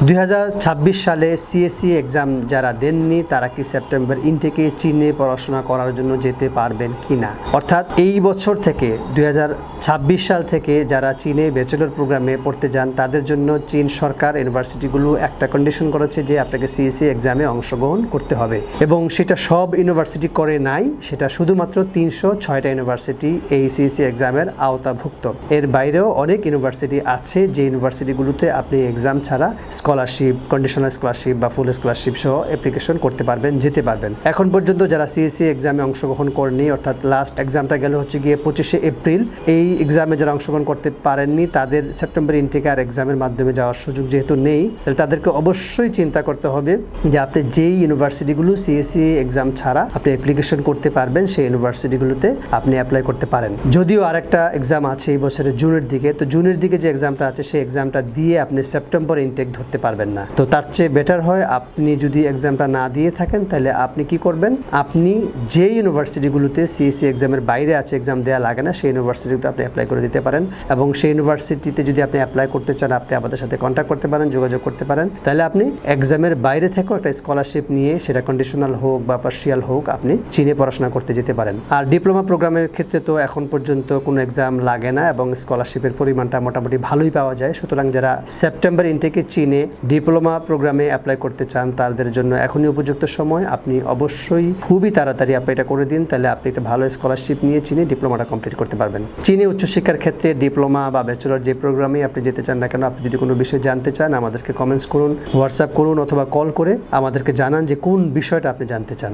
2026 সালে CSC exam যারা দেননি তারা কি সেপ্টেম্বর ইনটেকে চীনে পড়াশোনা করার জন্য যেতে পারবেন কিনা, অর্থাৎ এই বছর থেকে 2026 সাল থেকে যারা চীনে ব্যাচেলর প্রোগ্রামে পড়তে যান তাদের জন্য চীন সরকার ইউনিভার্সিটিগুলো একটা কন্ডিশন করেছে যে আপনাকে সিএসসি এক্সামে অংশগ্রহণ করতে হবে, এবং সেটা সব ইউনিভার্সিটি করে নাই, সেটা শুধুমাত্র 306টা ইউনিভার্সিটি এই সিএসসি এক্সামের আওতাভুক্ত। এর বাইরেও অনেক ইউনিভার্সিটি আছে যে ইউনিভার্সিটিগুলোতে আপনি এক্সাম ছাড়া স্কলারশিপ, কন্ডিশনাল স্কলারশিপ বা ফুল স্কলারশিপ সহ অ্যাপ্লিকেশন করতে পারবেন, যেতে পারবেন। এখন পর্যন্ত যারা সিএসসি এক্সামে অংশগ্রহণ করেনি, অর্থাৎ লাস্ট এক্সামটা গেল হচ্ছে গিয়ে 25শে এপ্রিল, এই এক্সামে যারা অংশগ্রহণ করতে পারেননি তাদের সেপ্টেম্বর ইনটেক আর এক্সামের মাধ্যমে যাওয়ার সুযোগ যেহেতু নেই, তাহলে তাদেরকে অবশ্যই চিন্তা করতে হবে যে আপনি যেই ইউনিভার্সিটিগুলো সিএসসি এক্সাম ছাড়া আপনি অ্যাপ্লিকেশন করতে পারবেন সেই ইউনিভার্সিটিগুলোতে আপনি অ্যাপ্লাই করতে পারেন। যদিও আরেকটা এক্সাম আছে এই বছরের জুনের দিকে, তো জুনের দিকে যে এক্সামটা আছে সেই এক্সামটা দিয়ে আপনি সেপ্টেম্বর ইনটেক ধরতে পারবেন না। তো তার চেয়ে বেটার হয় আপনি যদি এক্সামটা না দিয়ে থাকেন তাহলে আপনি কি করবেন, আপনি যে ইউনিভার্সিটিগুলোতে সিএসসি এক্সামের বাইরে আছে, এক্সাম দেওয়া লাগে না, সেই ইউনিভার্সিটিতে আপনি অ্যাপ্লাই করে দিতে পারেন। এবং সেই ইউনিভার্সিটিতে যদি আপনি অ্যাপ্লাই করতে চান আপনি আমাদের সাথে কন্ট্যাক্ট করতে পারেন, যোগাযোগ করতে পারেন। তাহলে আপনি এক্সামের বাইরে থেকেও একটা স্কলারশিপ নিয়ে, সেটা কন্ডিশনাল হোক বা পার্শিয়াল হোক, আপনি চীনে পড়াশোনা করতে যেতে পারেন। আর ডিপ্লোমা প্রোগ্রামের ক্ষেত্রে তো এখন পর্যন্ত কোনো এক্সাম লাগে না এবং স্কলারশিপের পরিমাণটা মোটামুটি ভালোই পাওয়া যায়। সুতরাং যারা সেপ্টেম্বর ইনটেকে চীনে ডিপ্লোমা প্রোগ্রামে অ্যাপ্লাই করতে চান তাদের জন্য এখনই উপযুক্ত সময়। আপনি অবশ্যই খুবই তাড়াতাড়ি অ্যাপ্লাইটা করে দিন, তাহলে আপনি একটা ভালো স্কলারশিপ নিয়ে চীনে ডিপ্লোমাটা কমপ্লিট করতে পারবেন। চীনে উচ্চশিক্ষার ক্ষেত্রে ডিপ্লোমা বা ব্যাচেলর যে প্রোগ্রামে আপনি যেতে চান না কেন, আপনি যদি কোনো বিষয় জানতে চান আমাদেরকে কমেন্টস করুন, হোয়াটসঅ্যাপ করুন অথবা কল করে আমাদেরকে জানান যে কোন বিষয়টা আপনি জানতে চান।